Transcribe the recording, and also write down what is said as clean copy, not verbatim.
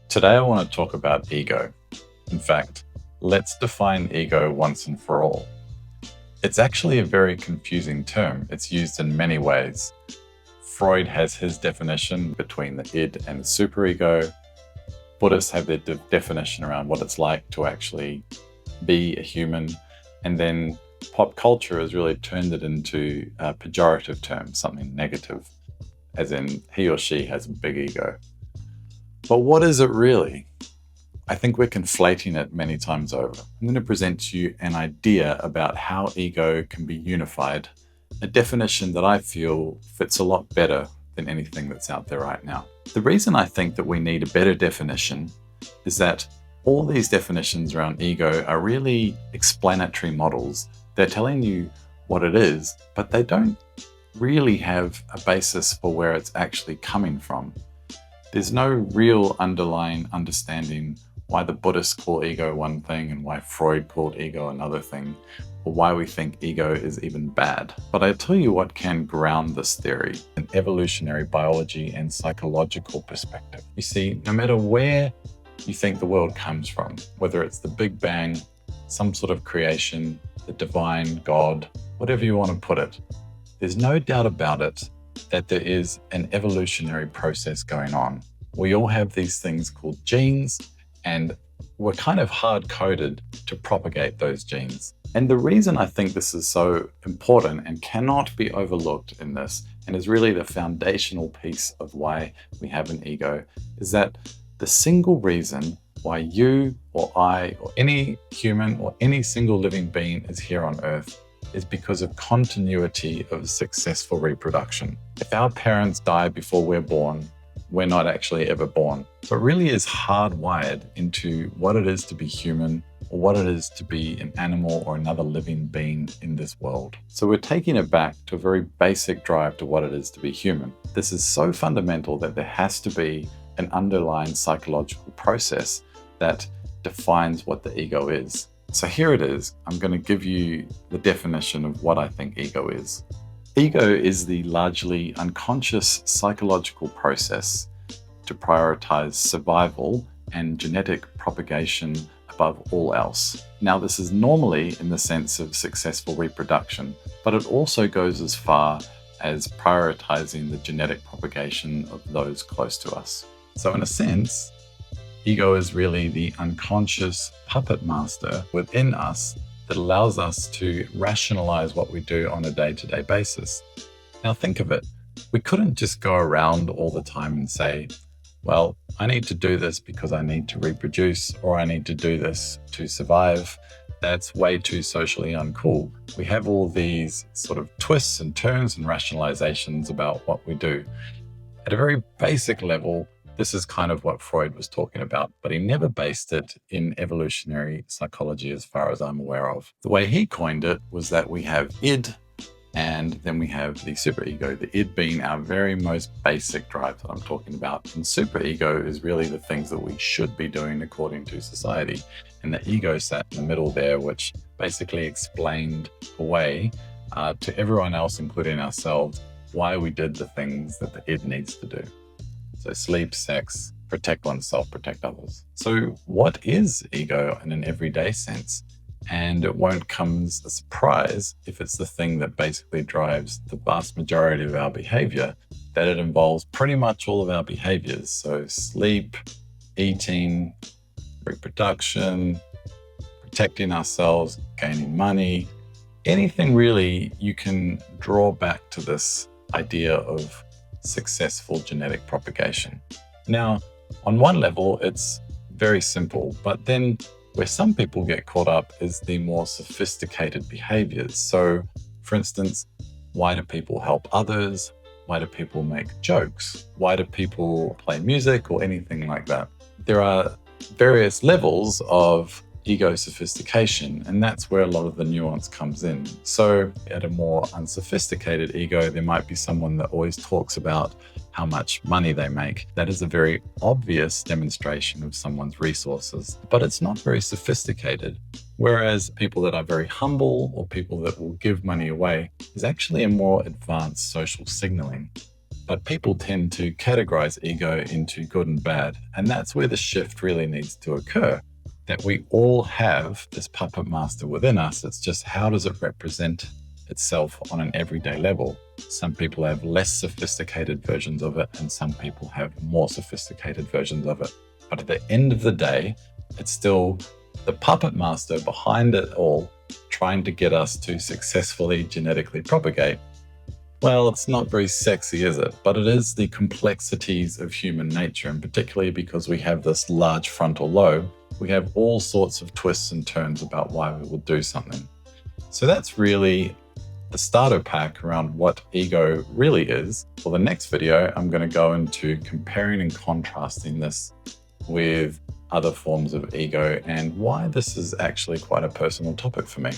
Today, I want to talk about ego. In fact, let's define ego once and for all. It's actually a very confusing term. It's used in many ways. Freud has his definition between the id and the superego. Buddhists have their definition around what it's like to actually be a human. And then pop culture has really turned it into a pejorative term, something negative, as in he or she has a big ego. But what is it really? I think we're conflating it many times over. I'm going to present to you an idea about how ego can be unified, a definition that I feel fits a lot better than anything that's out there right now. The reason I think that we need a better definition is that all these definitions around ego are really explanatory models. They're telling you what it is, but they don't really have a basis for where it's actually coming from. There's no real underlying understanding why the Buddhists call ego one thing and why Freud called ego another thing, or why we think ego is even bad. But I'll tell you what can ground this theory: an evolutionary biology and psychological perspective. You see, no matter where you think the world comes from, whether it's the Big Bang, some sort of creation, the divine, God, whatever you want to put it, there's no doubt about it that there is an evolutionary process going on. We all have these things called genes, and we're kind of hard-coded to propagate those genes. And the reason I think this is so important and cannot be overlooked in this, and is really the foundational piece of why we have an ego, is that the single reason why you or I or any human or any single living being is here on Earth is because of continuity of successful reproduction. If our parents die before we're born, we're not actually ever born. So it really is hardwired into what it is to be human, or what it is to be an animal or another living being in this world. So we're taking it back to a very basic drive to what it is to be human. This is so fundamental that there has to be an underlying psychological process that defines what the ego is. So here it is. I'm going to give you the definition of what I think ego is. Ego is the largely unconscious psychological process to prioritize survival and genetic propagation above all else. Now, this is normally in the sense of successful reproduction, but it also goes as far as prioritizing the genetic propagation of those close to us. So in a sense, ego is really the unconscious puppet master within us that allows us to rationalize what we do on a day-to-day basis. Now think of it. We couldn't just go around all the time and say, well, I need to do this because I need to reproduce, or I need to do this to survive. That's way too socially uncool. We have all these sort of twists and turns and rationalizations about what we do. At a very basic level, this is kind of what Freud was talking about, but he never based it in evolutionary psychology as far as I'm aware of. The way he coined it was that we have id, and then we have the superego, the id being our very most basic drive that I'm talking about. And superego is really the things that we should be doing according to society. And the ego sat in the middle there, which basically explained away to everyone else, including ourselves, why we did the things that the id needs to do. So sleep, sex, protect oneself, protect others. So what is ego in an everyday sense? And it won't come as a surprise if it's the thing that basically drives the vast majority of our behavior, that it involves pretty much all of our behaviors. So sleep, eating, reproduction, protecting ourselves, gaining money, anything really you can draw back to this idea of successful genetic propagation. Now, on one level, it's very simple, but then where some people get caught up is the more sophisticated behaviors. So, for instance, why do people help others? Why do people make jokes? Why do people play music or anything like that? There are various levels of ego sophistication, and that's where a lot of the nuance comes in. So at a more unsophisticated ego, there might be someone that always talks about how much money they make. That is a very obvious demonstration of someone's resources, but it's not very sophisticated. Whereas people that are very humble, or people that will give money away, is actually a more advanced social signaling. But people tend to categorize ego into good and bad. And that's where the shift really needs to occur, that we all have this puppet master within us. It's just how does it represent itself on an everyday level? Some people have less sophisticated versions of it, and some people have more sophisticated versions of it. But at the end of the day, it's still the puppet master behind it all, trying to get us to successfully genetically propagate. Well, it's not very sexy, is it? But it is the complexities of human nature, and particularly because we have this large frontal lobe, we have all sorts of twists and turns about why we will do something. So that's really the starter pack around what ego really is. For the next video, I'm going to go into comparing and contrasting this with other forms of ego and why this is actually quite a personal topic for me.